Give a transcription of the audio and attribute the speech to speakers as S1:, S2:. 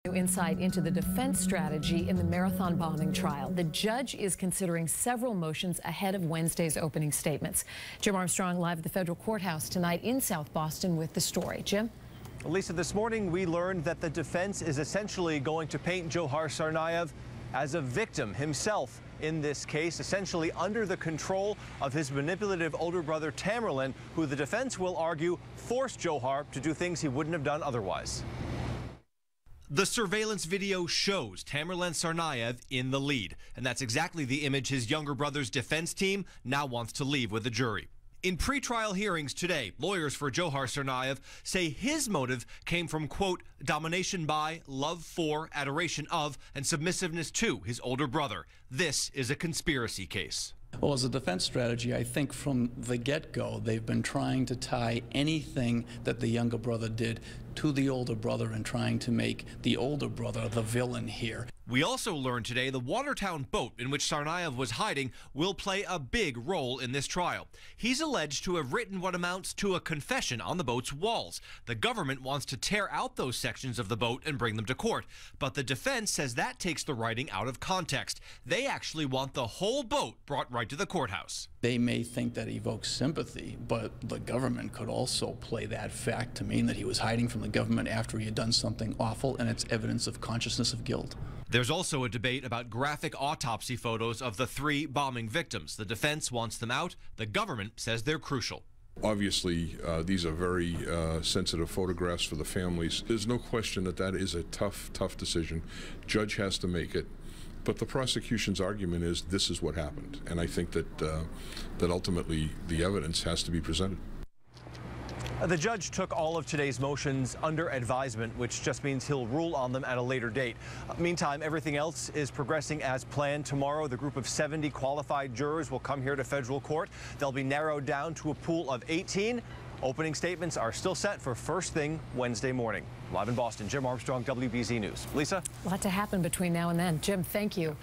S1: New insight into the defense strategy in the Marathon bombing trial. The judge is considering several motions ahead of Wednesday's opening statements. Jim Armstrong live at the federal courthouse tonight in South Boston with the story. Jim?
S2: Lisa, this morning we learned that the defense is essentially going to paint Johar Tsarnaev as a victim himself in this case, essentially under the control of his manipulative older brother Tamerlan, who the defense will argue forced Johar to do things he wouldn't have done otherwise.
S3: The surveillance video shows Tamerlan Tsarnaev in the lead, and that's exactly the image his younger brother's defense team now wants to leave with the jury. In pretrial hearings today, lawyers for Johar Tsarnaev say his motive came from, quote, domination by, love for, adoration of, and submissiveness to his older brother. This is a conspiracy case.
S4: Well, as a defense strategy, I think from the get-go, they've been trying to tie anything that the younger brother did to the older brother and trying to make the older brother the villain here.
S3: We also learned today the Watertown boat in which Tsarnaev was hiding will play a big role in this trial. He's alleged to have written what amounts to a confession on the boat's walls. The government wants to tear out those sections of the boat and bring them to court, but the defense says that takes the writing out of context. They actually want the whole boat brought right to the courthouse.
S4: They may think that evokes sympathy, but the government could also play that fact to mean that he was hiding from the government after he had done something awful, and it's evidence of consciousness of guilt.
S3: There's also a debate about graphic autopsy photos of the 3 bombing victims. The defense wants them out. The government says they're crucial.
S5: Obviously, these are very sensitive photographs for the families. There's no question that that is a tough decision. Judge has to make it. But the prosecution's argument is this is what happened. And I think that, that ultimately the evidence has to be presented.
S2: The judge took all of today's motions under advisement, which just means he'll rule on them at a later date. Meantime, everything else is progressing as planned. Tomorrow, the group of 70 qualified jurors will come here to federal court. They'll be narrowed down to a pool of 18. Opening statements are still set for first thing Wednesday morning. Live in Boston, Jim Armstrong, WBZ News. Lisa?
S1: A lot to happen between now and then. Jim, thank you.